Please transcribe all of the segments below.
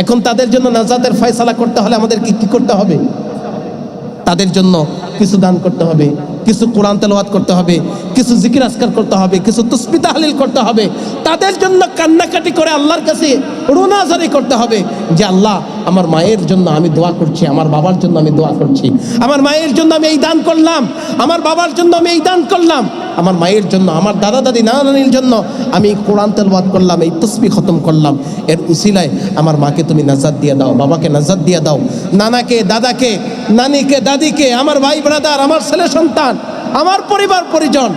এখন তাদের জন্য নাজাতের ফয়সালা করতে হলে আমাদের কি করতে হবে? তাদের জন্য কিছু দান করতে হবে, কিছু কোরআন তেলাওয়াত করতে হবে, কিছু জিকির আজকার করতে হবে, কিছু তাসবিহ তাহলিল করতে হবে। তাদের জন্য কান্নাকাটি করে আল্লাহর কাছে রোনাজারি করতে হবে যে আল্লাহ, আমার মায়ের জন্য আমি দোয়া করছি, আমার বাবার জন্য আমি দোয়া করছি, আমার মায়ের জন্য আমি এই দান করলাম, আমার বাবার জন্য আমি এই দান করলাম, আমার মায়ের জন্য, আমার দাদা দাদি নানা নানির জন্য আমি কোরআন তেলাওয়াত করলাম, এই তাসবিহ খতম করলাম। এর উসিলায় আমার মাকে তুমি নাজাত দিয়ে দাও, বাবাকে নাজাত দিয়ে দাও, নানাকে, দাদাকে, নানিকে, দাদিকে, আমার ভাই ব্রাদার, আমার ছেলে সন্তান, আমার পরিবার পরিজন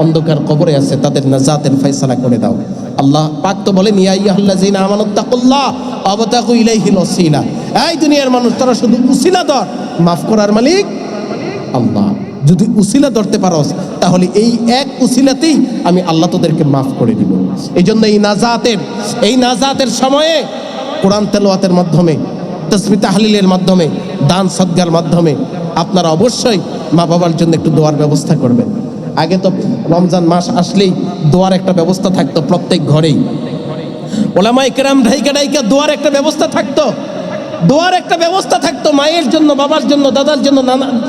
অন্ধকার কবরে আছে, তাদের নাজাতের ফয়সালা করে দাও। আল্লাহ পাক তো বলেন, ইয়া আইয়ুহাল্লাযীনা আমানুত্তাকুল্লাহ ওয়াবতাগু ইলাইহিল ওয়াসিলা। এই দুনিয়ার মানুষ, তারা শুধু উসিলা ধর, মাফ করার মালিক আল্লাহ। যদি উসিলা ধরতে পারোস তাহলে এই এক উসিলাতেই আমি আল্লাহ তোদেরকে মাফ করে দিব। এই জন্য এই নাজাতের সময়ে কোরআন তেলাওয়াতের মাধ্যমে, তাসবিহ তাহলিলের মাধ্যমে, দান সদকার মাধ্যমে আপনারা অবশ্যই মা বাবার জন্য একটু দোয়ার ব্যবস্থা করবেন। আগে তো রমজান মাস আসলেই দোয়ার একটা ব্যবস্থা থাকতো প্রত্যেক ঘরেই, ওলামায়ে কেরাম ঢাইকা দোয়ার একটা ব্যবস্থা থাকতো, দোয়ার একটা ব্যবস্থা থাকতো। মায়ের জন্য, বাবার জন্য, দাদার জন্য,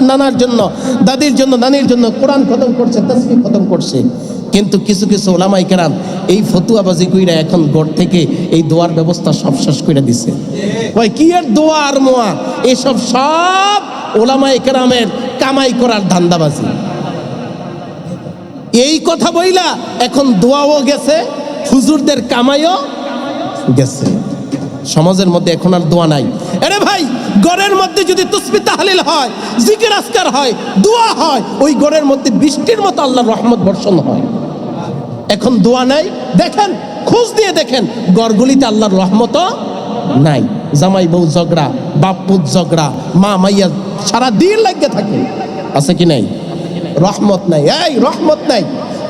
নানার জন্য, দাদির জন্য, নানির জন্য কোরআন খতম করছে, তাসবিহ খতম করছে। কিন্তু কিছু কিছু ওলামায়ে কেরাম এই ফতুয়াবাজি কইরা এখন ঘর থেকে এই দোয়ার ব্যবস্থা সব শেষ করে দিছে। ওই কি এর দোয়া আর মোয়া, এসব সব ওলামায়ে কেরামের কামাই করার ধান্দাবাজি। এই কথা বইলা এখন দোয়াও গেছে, হুজুরদের কামাইও গেছে। সমাজের মধ্যে এখন আর দোয়া নাই। আরে ভাই, ঘরের মধ্যে যদি তাসবিহ তাহলিল হয়, জিকির আজকার হয়, দোয়া হয়, ওই ঘরের মধ্যে বৃষ্টির মতো আল্লাহর রহমত বর্ষণ হয়। এখন দোয়া নাই, দেখেন, খোঁজ দিয়ে দেখেন, ঘরগুলিতে আল্লাহর রহমতও নাই। জামাই বউ ঝগড়া, বাপ পুত ঝগড়া, মা মাইয়া সারা দিন লাগিয়ে থাকে, আছে কি নাই? রহমত নাই, এই রহমত নাই,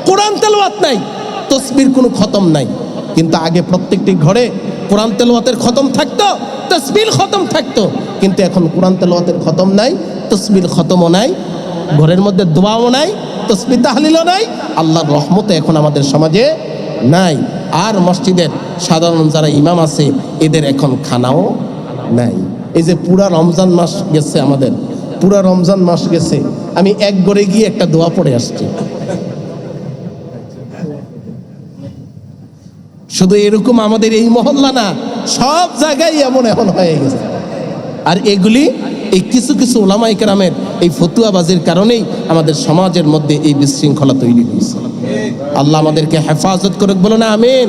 কোরআন তেলাওয়াত নাই, তাসবিহর কোনো খতম নাই। কিন্তু আগে প্রত্যেকটি ঘরে কোরআন তেলাওয়াতের খতম থাকতো, তাসবিহ খতম থাকতো। কিন্তু এখন কোরআন তেলাওয়াতের খতম নাই, তাসবিহ খতমও নাই, ঘরের মধ্যে দোয়াও নাই, তাসবিহ তাহলিলও নাই, আল্লাহর রহমত এখন আমাদের সমাজে নাই। আর মসজিদের সাধারণ যারা ইমাম আছে এদের এখন খানাও নাই। এই যে পুরা রমজান মাস গেছে, আমাদের পুরা রমজান মাস গেছে, আমি এক ঘরে গিয়ে একটা দোয়া পড়ে আসছি। শুধু এরকম আমাদের এই মহল্লা না, সব জায়গায় এমন হয়ে গেছে। আর এগুলি এই কিছু কিছু ওলামায়ে কেরামের এই ফতুয়াবাজির কারণেই আমাদের সমাজের মধ্যে এই বিশৃঙ্খলা তৈরি হয়েছে। আল্লাহ আমাদেরকে হেফাজত করুক, বলো না আমিন।